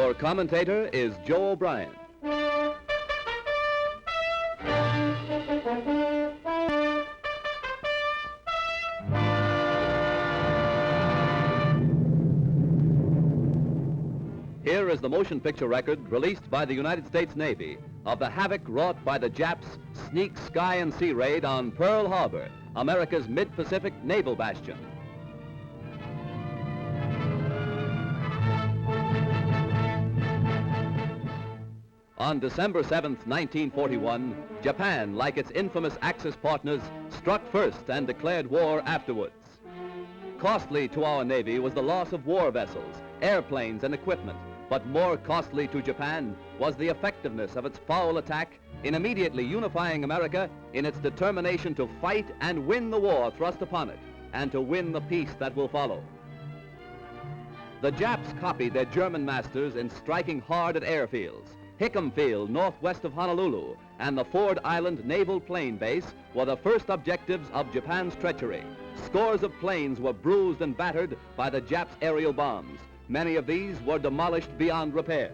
Our commentator is Joe O'Brien. Here is the motion picture record released by the United States Navy of the havoc wrought by the Japs' sneak sky and sea raid on Pearl Harbor, America's mid-Pacific naval bastion. On December 7th, 1941, Japan, like its infamous Axis partners, struck first and declared war afterwards. Costly to our Navy was the loss of war vessels, airplanes, and equipment, but more costly to Japan was the effectiveness of its foul attack in immediately unifying America in its determination to fight and win the war thrust upon it, and to win the peace that will follow. The Japs copied their German masters in striking hard at airfields. Hickam Field, northwest of Honolulu, and the Ford Island Naval Plane Base were the first objectives of Japan's treachery. Scores of planes were bruised and battered by the Japs' aerial bombs. Many of these were demolished beyond repair.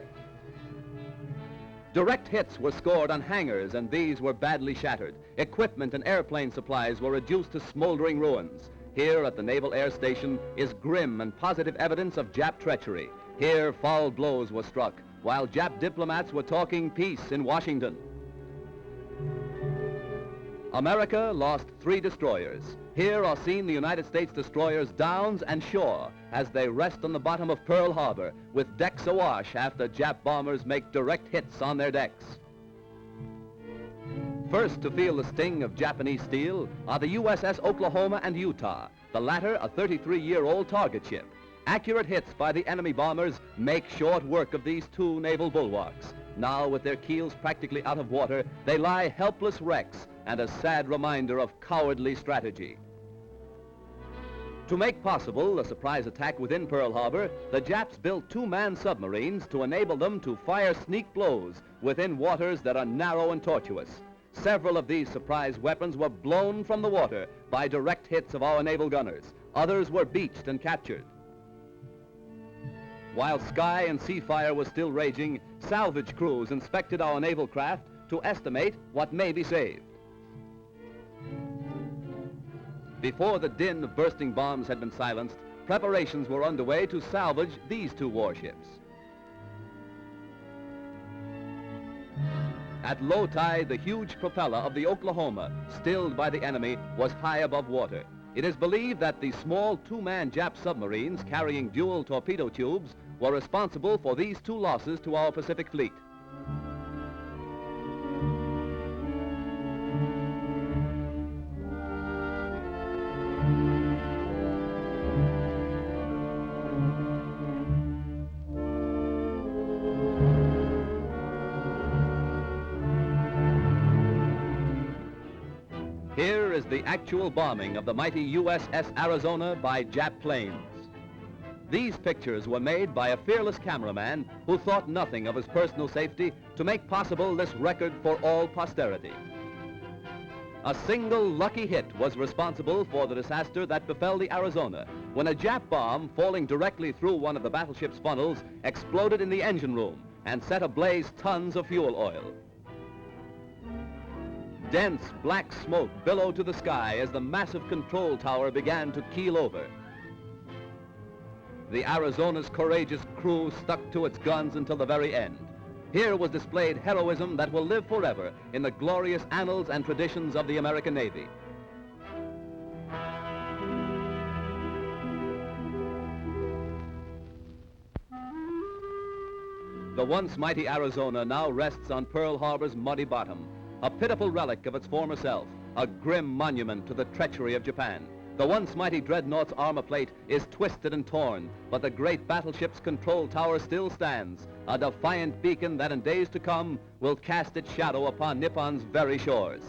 Direct hits were scored on hangars, and these were badly shattered. Equipment and airplane supplies were reduced to smoldering ruins. Here at the Naval Air Station is grim and positive evidence of Jap treachery. Here foul blows were struck, while Jap diplomats were talking peace in Washington. America lost 3 destroyers. Here are seen the United States destroyers Downs and Shore as they rest on the bottom of Pearl Harbor with decks awash after Jap bombers make direct hits on their decks. First to feel the sting of Japanese steel are the USS Oklahoma and Utah, the latter a 33-year-old target ship. Accurate hits by the enemy bombers make short work of these 2 naval bulwarks. Now, with their keels practically out of water, they lie helpless wrecks and a sad reminder of cowardly strategy. To make possible a surprise attack within Pearl Harbor, the Japs built 2-man submarines to enable them to fire sneak blows within waters that are narrow and tortuous. Several of these surprise weapons were blown from the water by direct hits of our naval gunners. Others were beached and captured. While sky and sea fire was still raging, salvage crews inspected our naval craft to estimate what may be saved. Before the din of bursting bombs had been silenced, preparations were underway to salvage these 2 warships. At low tide, the huge propeller of the Oklahoma, stilled by the enemy, was high above water. It is believed that the small 2-man Jap submarines carrying dual torpedo tubes were responsible for these 2 losses to our Pacific fleet. Here is the actual bombing of the mighty USS Arizona by Jap planes. These pictures were made by a fearless cameraman who thought nothing of his personal safety to make possible this record for all posterity. A single lucky hit was responsible for the disaster that befell the Arizona when a Jap bomb falling directly through one of the battleship's funnels exploded in the engine room and set ablaze tons of fuel oil. Dense black smoke billowed to the sky as the massive control tower began to keel over. The Arizona's courageous crew stuck to its guns until the very end. Here was displayed heroism that will live forever in the glorious annals and traditions of the American Navy. The once mighty Arizona now rests on Pearl Harbor's muddy bottom, a pitiful relic of its former self, a grim monument to the treachery of Japan. The once mighty dreadnought's armor plate is twisted and torn, but the great battleship's control tower still stands, a defiant beacon that in days to come will cast its shadow upon Nippon's very shores.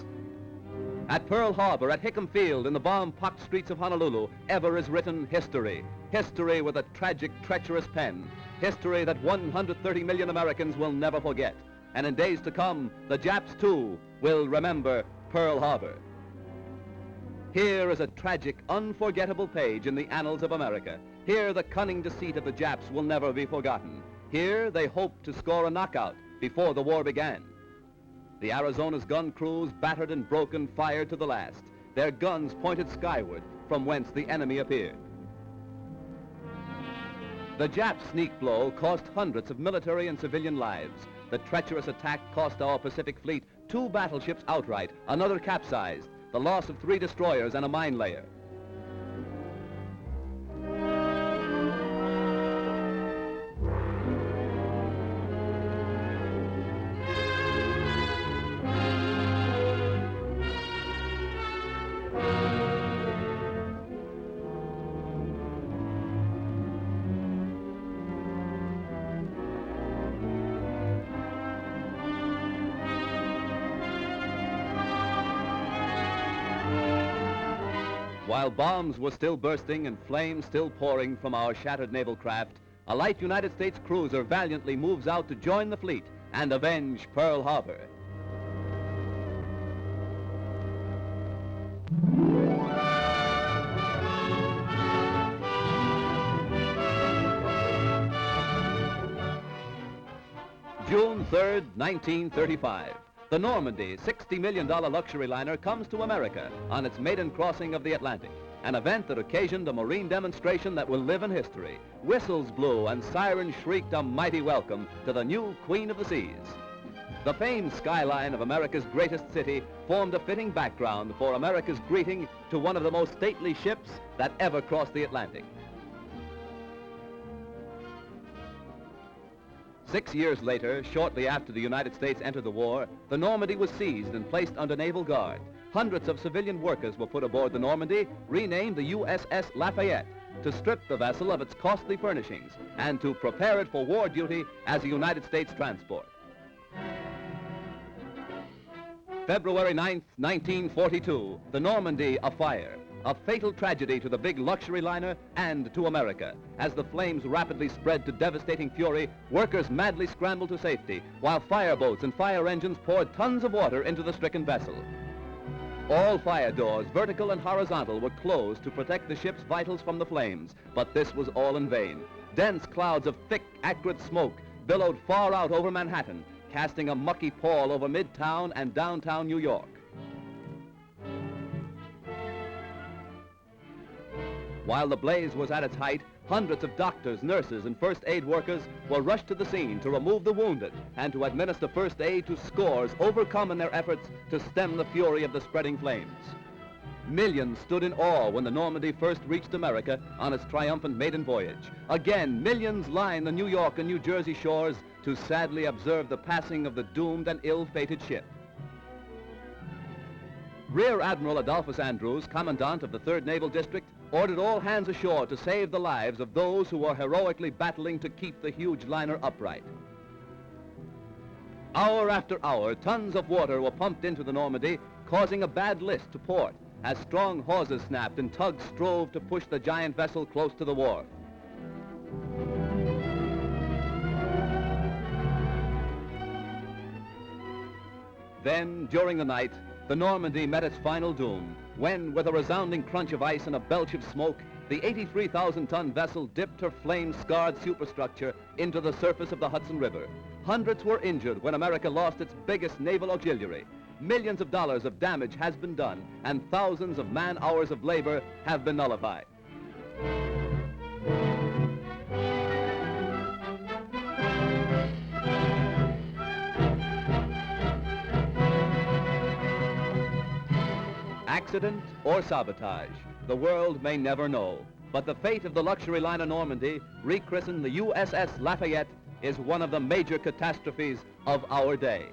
At Pearl Harbor, at Hickam Field, in the bomb-pocked streets of Honolulu, ever is written history. History with a tragic, treacherous pen. History that 130 million Americans will never forget. And in days to come, the Japs, too, will remember Pearl Harbor. Here is a tragic, unforgettable page in the annals of America. Here, the cunning deceit of the Japs will never be forgotten. Here, they hoped to score a knockout before the war began. The Arizona's gun crews, battered and broken, fired to the last, their guns pointed skyward, from whence the enemy appeared. The Jap sneak blow cost hundreds of military and civilian lives. The treacherous attack cost our Pacific Fleet 2 battleships outright, another capsized, the loss of 3 destroyers and a mine layer. While bombs were still bursting and flames still pouring from our shattered naval craft, a light United States cruiser valiantly moves out to join the fleet and avenge Pearl Harbor. June 3rd, 1935. The Normandie, $60 million luxury liner, comes to America on its maiden crossing of the Atlantic, an event that occasioned a marine demonstration that will live in history. Whistles blew and sirens shrieked a mighty welcome to the new Queen of the Seas. The famed skyline of America's greatest city formed a fitting background for America's greeting to one of the most stately ships that ever crossed the Atlantic. 6 years later, shortly after the United States entered the war, the Normandie was seized and placed under naval guard. Hundreds of civilian workers were put aboard the Normandie, renamed the USS Lafayette, to strip the vessel of its costly furnishings and to prepare it for war duty as a United States transport. February 9th, 1942, the Normandie afire. A fatal tragedy to the big luxury liner and to America. As the flames rapidly spread to devastating fury, workers madly scrambled to safety, while fireboats and fire engines poured tons of water into the stricken vessel. All fire doors, vertical and horizontal, were closed to protect the ship's vitals from the flames, but this was all in vain. Dense clouds of thick, acrid smoke billowed far out over Manhattan, casting a mucky pall over Midtown and downtown New York. While the blaze was at its height, hundreds of doctors, nurses, and first aid workers were rushed to the scene to remove the wounded and to administer first aid to scores overcome in their efforts to stem the fury of the spreading flames. Millions stood in awe when the Normandie first reached America on its triumphant maiden voyage. Again, millions lined the New York and New Jersey shores to sadly observe the passing of the doomed and ill-fated ship. Rear Admiral Adolphus Andrews, Commandant of the 3rd Naval District, ordered all hands ashore to save the lives of those who were heroically battling to keep the huge liner upright. Hour after hour, tons of water were pumped into the Normandie, causing a bad list to port, as strong hawsers snapped and tugs strove to push the giant vessel close to the wharf. Then, during the night, the Normandie met its final doom, when, with a resounding crunch of ice and a belch of smoke, the 83,000-ton vessel dipped her flame-scarred superstructure into the surface of the Hudson River. Hundreds were injured when America lost its biggest naval auxiliary. Millions of dollars of damage has been done, and thousands of man-hours of labor have been nullified. Accident or sabotage, the world may never know. But the fate of the luxury liner Normandie, rechristened the USS Lafayette, is one of the major catastrophes of our day.